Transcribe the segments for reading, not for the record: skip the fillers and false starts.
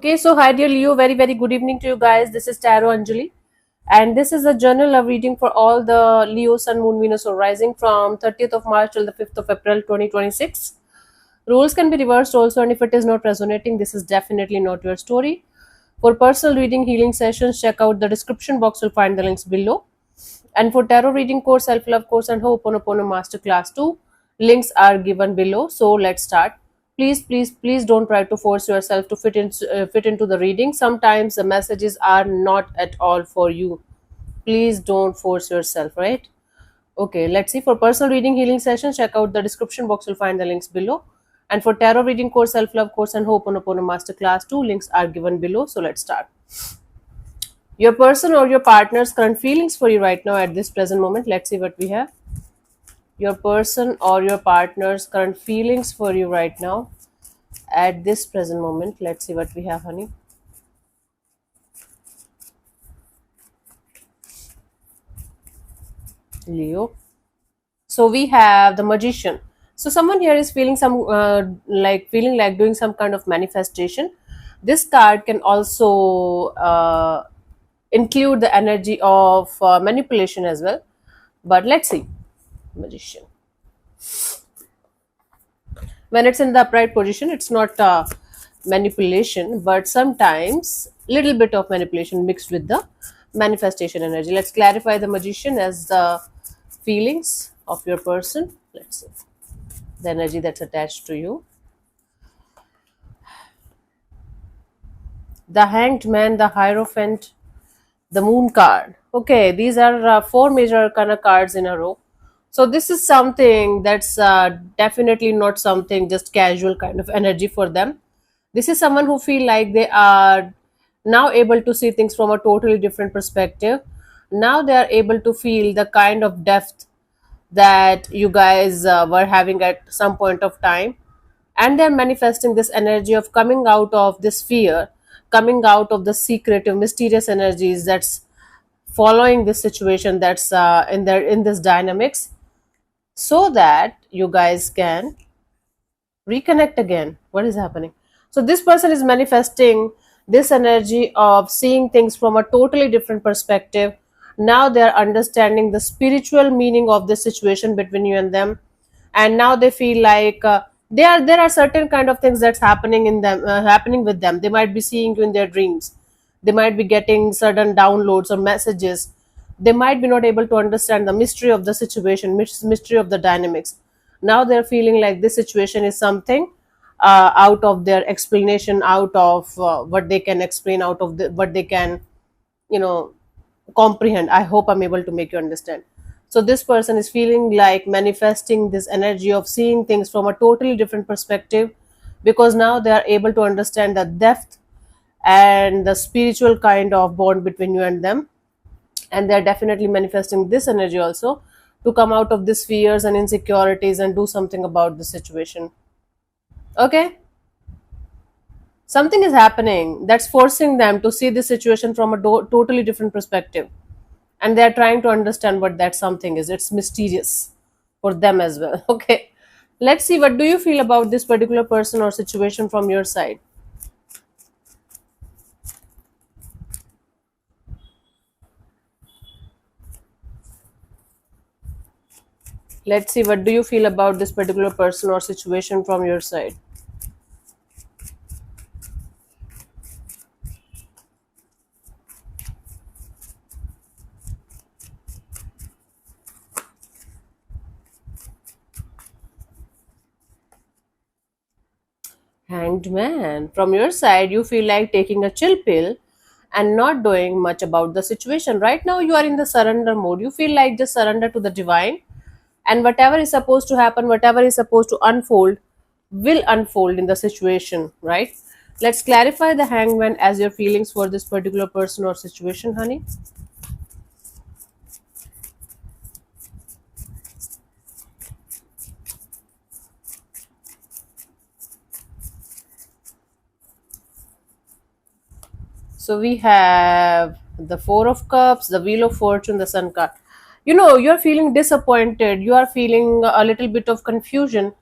Okay, so hi dear Leo, very good evening to you guys. This is Tarot Anjali, and this is a general love reading for all the Leo, Sun, Moon, Venus, or Rising from 30th of March till the 5th of April 2026. Rules can be reversed also, and if it is not resonating, this is definitely not your story. For personal reading healing sessions, check out the description box, you'll find the links below. And for tarot reading course, self love course, and Ho'oponopono Masterclass 2, links are given below. So let's start. Please don't try to force yourself to fit into the reading. Sometimes the messages are not at all for you. Please don't force yourself, right? Okay, let's see. For personal reading healing session, check out the description box. You'll find the links below. And for tarot reading course, self love course, and Ho'oponopono Masterclass 2, links are given below. So let's start. Your person or your partner's current feelings for you right now at this present moment. Let's see what we have. Your person or your partner's current feelings for you right now at this present moment. Let's see what we have, honey. Leo. So we have the magician. So someone here is feeling some feeling like doing some kind of manifestation. This card can also include the energy of manipulation as well. But let's see, magician. When it's in the upright position, it's not manipulation, but sometimes little bit of manipulation mixed with the manifestation energy. Let's clarify the magician as the feelings of your person. Let's see the energy that's attached to you. The hanged man, the hierophant, the moon card. Okay, these are four major kind of cards in a row. So this is something that's definitely not something just casual kind of energy for them. This is someone who feel like they are now able to see things from a totally different perspective. Now they are able to feel the kind of depth that you guys were having at some point of time, and they're manifesting this energy of coming out of this fear, coming out of the secretive mysterious energies that's following this situation, that's in this dynamics, so that you guys can reconnect again. What is happening? So this person is manifesting this energy of seeing things from a totally different perspective. Now they are understanding the spiritual meaning of this situation between you and them, and now they feel like there are certain kind of things that's happening in them, happening with them. They might be seeing you in their dreams. They might be getting certain downloads or messages. They might be not able to understand the mystery of the situation, mystery of the dynamics. Now they're feeling like this situation is something out of their explanation, out of what they can explain, out of what they can, you know, comprehend. I hope I'm able to make you understand. So this person is feeling like manifesting this energy of seeing things from a totally different perspective, because now they are able to understand the depth and the spiritual kind of bond between you and them, and they're definitely manifesting this energy also to come out of these fears and insecurities and do something about the situation. Okay, something is happening that's forcing them to see the situation from a totally different perspective, and they're trying to understand what that something is. It's mysterious for them as well. Okay, let's see, what do you feel about this particular person or situation from your side? Let's see, what do you feel about this particular person or situation from your side? Hanged man. From your side, you feel like taking a chill pill and not doing much about the situation. Right now, you are in the surrender mode. You feel like just surrender to the divine, and whatever is supposed to happen, whatever is supposed to unfold, will unfold in the situation, right? Let's clarify the hangman as your feelings for this particular person or situation, honey. So we have the Four of Cups, the Wheel of Fortune, the Sun card. You know, you're feeling disappointed, you are feeling a little bit of confusion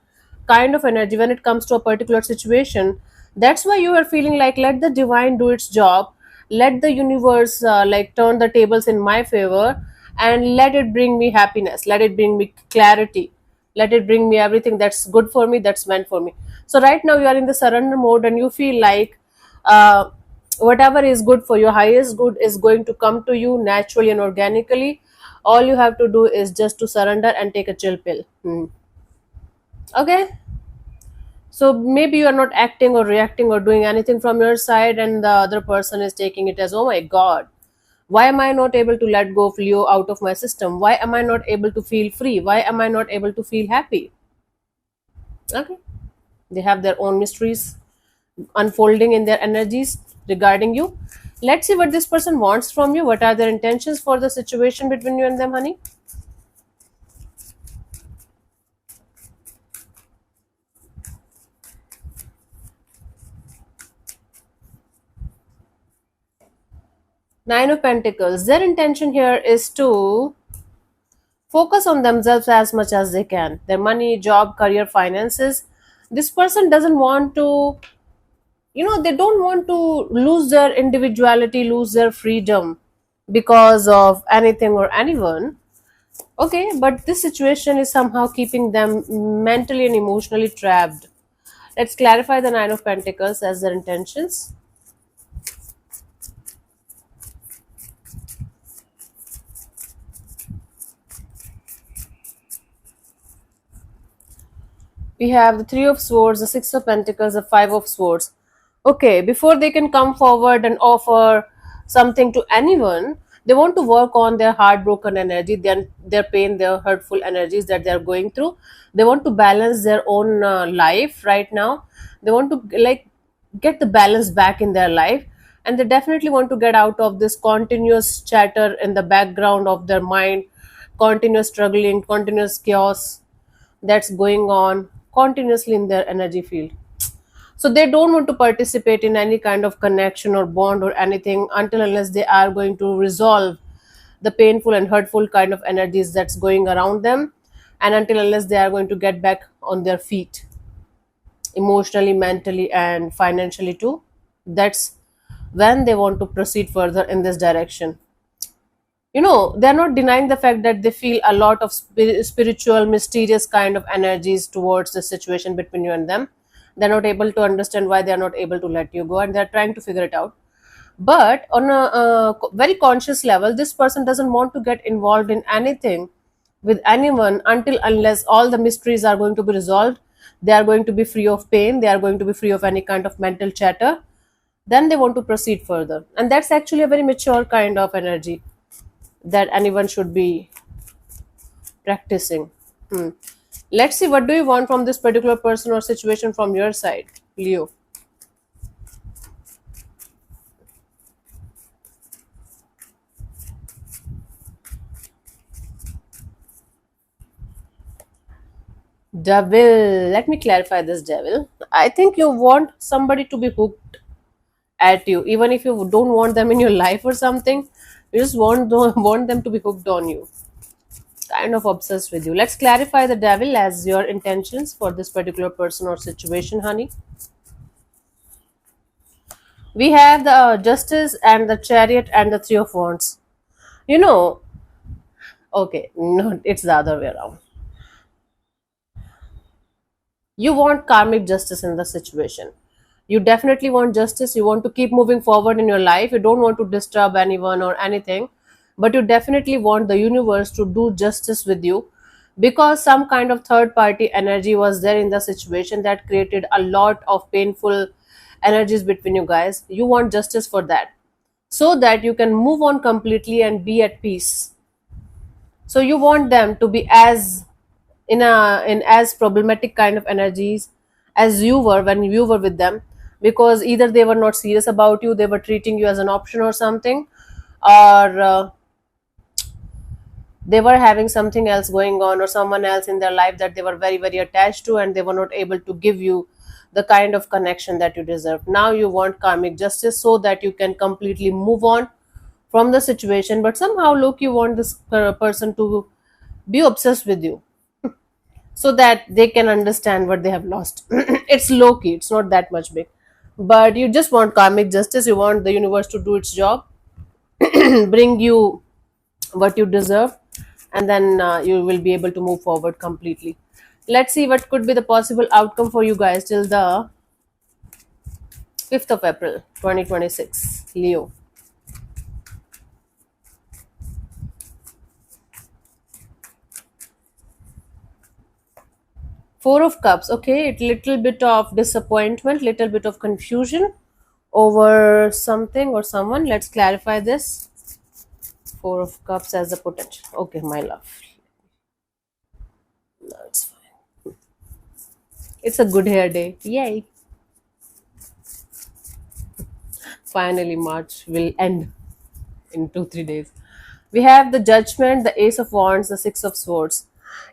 kind of energy when it comes to a particular situation. That's why you are feeling like, let the divine do its job, let the universe like turn the tables in my favor, and let it bring me happiness, let it bring me clarity, let it bring me everything that's good for me, that's meant for me. So right now you are in the surrender mode, and you feel like uh, whatever is good for your highest good is going to come to you naturally and organically. All you have to do is just to surrender and take a chill pill. Okay, so maybe you are not acting or reacting or doing anything from your side, and the other person is taking it as, oh my god, why am I not able to let go of Leo out of my system? Why am I not able to feel free? Why am I not able to feel happy? Okay, they have their own mysteries unfolding in their energies regarding you. Let's see what this person wants from you. What are their intentions for the situation between you and them, honey? Nine of Pentacles. Their intention here is to focus on themselves as much as they can. Their money, job, career, finances. This person doesn't want to, they don't want to lose their individuality, lose their freedom because of anything or anyone. Okay, but this situation is somehow keeping them mentally and emotionally trapped. Let's clarify the Nine of Pentacles as their intentions. We have the Three of Swords, the Six of Pentacles, the Five of Swords. Okay, before they can come forward and offer something to anyone, they want to work on their heartbroken energy, their pain, their hurtful energies that they are going through. They want to balance their own life right now. They want to like get the balance back in their life, and they definitely want to get out of this continuous chatter in the background of their mind, continuous struggling, continuous chaos that's going on continuously in their energy field. So they don't want to participate in any kind of connection or bond or anything until unless they are going to resolve the painful and hurtful kind of energies that's going around them, and until unless they are going to get back on their feet emotionally, mentally, and financially too. That's when they want to proceed further in this direction. They're not denying the fact that they feel a lot of spiritual, mysterious kind of energies towards the situation between you and them. They're not able to understand why they're not able to let you go, and they're trying to figure it out. But on a very conscious level, this person doesn't want to get involved in anything with anyone until unless all the mysteries are going to be resolved. They are going to be free of pain, they are going to be free of any kind of mental chatter. Then they want to proceed further, and that's actually a very mature kind of energy that anyone should be practicing. Hmm. Let's see, what do you want from this particular person or situation from your side, Leo? Devil. Let me clarify this, devil. I think you want somebody to be hooked at you, even if you don't want them in your life or something. You just want them to be hooked on you, kind of obsessed with you. Let's clarify the devil as your intentions for this particular person or situation, honey. We have the justice and the chariot and the three of wands. You know, okay, no, it's the other way around. You want karmic justice in the situation. You definitely want justice. You want to keep moving forward in your life. You don't want to disturb anyone or anything, but you definitely want the universe to do justice with you, because some kind of third party energy was there in the situation that created a lot of painful energies between you guys. You want justice for that, so that you can move on completely and be at peace. So you want them to be as in as problematic kind of energies as you were when you were with them, because either they were not serious about you, they were treating you as an option or something, or they were having something else going on or someone else in their life that they were very very attached to, and they were not able to give you the kind of connection that you deserve. Now you want karmic justice so that you can completely move on from the situation, but somehow look, you want this person to be obsessed with you so that they can understand what they have lost. It's low key, it's not that much big. but you just want karmic justice. You want the universe to do its job, bring you what you deserve, and then you will be able to move forward completely. Let's see what could be the possible outcome for you guys till the 5th of April 2026, Leo. Four of Cups. Okay, it little bit of disappointment, little bit of confusion over something or someone. Let's clarify this. Four of Cups as a potential. Okay, my love. No, it's fine. It's a good hair day. Yay. Finally, March will end in 2 3 days. We have the Judgment, the Ace of Wands, the Six of Swords.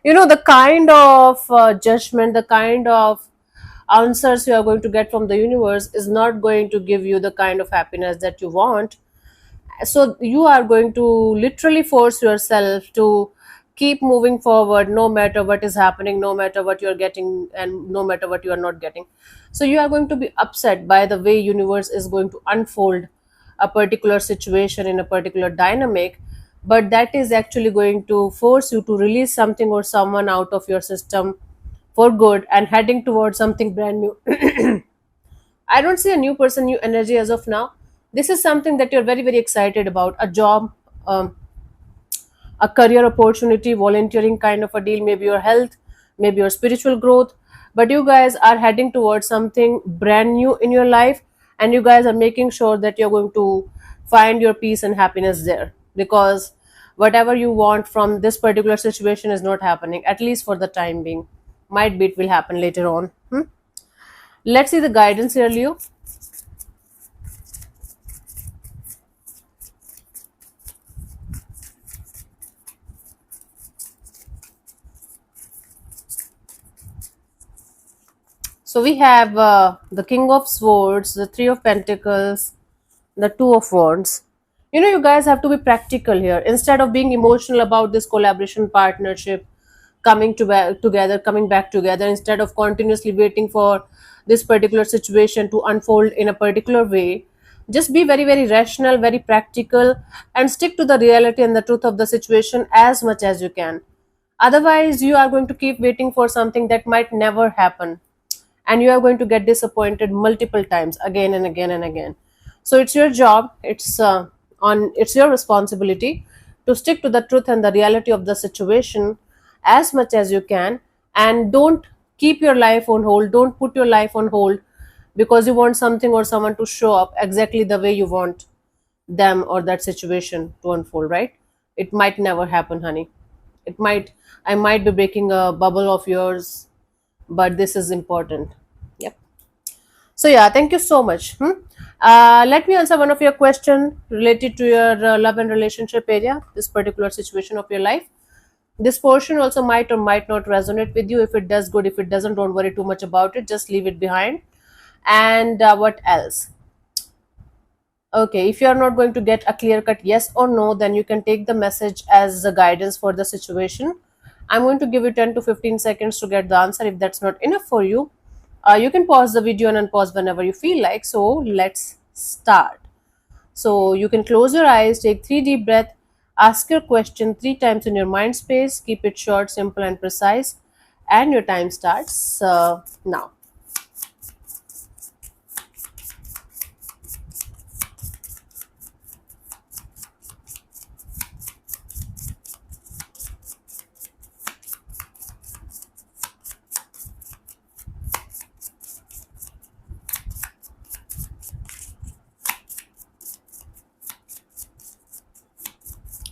You know, the kind of judgment, the kind of answers you are going to get from the universe is not going to give you the kind of happiness that you want. So you are going to literally force yourself to keep moving forward no matter what is happening, no matter what you are getting, and no matter what you are not getting. So you are going to be upset by the way universe is going to unfold a particular situation in a particular dynamic, but that is actually going to force you to release something or someone out of your system for good and heading towards something brand new. I don't see a new person, new energy as of now. This is something that you're very, very excited about, a job, a career opportunity, volunteering kind of a deal, maybe your health, maybe your spiritual growth. But you guys are heading towards something brand new in your life, and you guys are making sure that you're going to find your peace and happiness there, because whatever you want from this particular situation is not happening, at least for the time being. Might be it will happen later on. Let's see the guidance here, Leo. So we have the King of Swords, the Three of Pentacles, the Two of Wands. You know, you guys have to be practical here. Instead of being emotional about this collaboration, partnership, together, coming back together, instead of continuously waiting for this particular situation to unfold in a particular way, just be very, very rational, very practical, and stick to the reality and the truth of the situation as much as you can. Otherwise, you are going to keep waiting for something that might never happen, and you are going to get disappointed multiple times, again and again and again. So it's your job, it's your responsibility to stick to the truth and the reality of the situation as much as you can, and don't keep your life on hold, don't put your life on hold because you want something or someone to show up exactly the way you want them or that situation to unfold, right? It might never happen, honey. It might, I might be breaking a bubble of yours, but this is important. Yep. So yeah, thank you so much. Let me answer one of your question related to your love and relationship area, this particular situation of your life. This portion also might or might not resonate with you. If it does, good. If it doesn't, don't worry too much about it. Just leave it behind. And what else? Okay, if you are not going to get a clear cut yes or no, then you can take the message as a guidance for the situation. I'm going to give you 10 to 15 seconds to get the answer. If that's not enough for you, you can pause the video and unpause whenever you feel like. So let's start. So you can close your eyes, take 3 deep breaths, ask your question 3 times in your mind space, keep it short, simple, and precise, and your time starts now.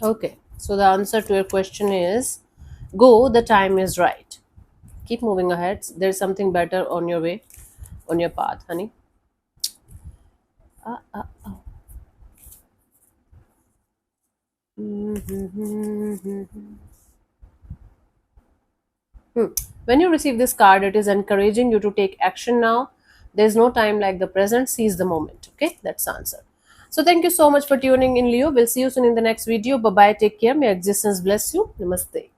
Okay, so the answer to your question is go, the time is right. Keep moving ahead. There's something better on your way, on your path, honey. Uh, uh, When you receive this card, it is encouraging you to take action now. There's no time like the present. Seize the moment. Okay, that's the answer. So thank you so much for tuning in, Leo. We'll see you soon in the next video. Bye bye. Take care. May existence bless you. Namaste.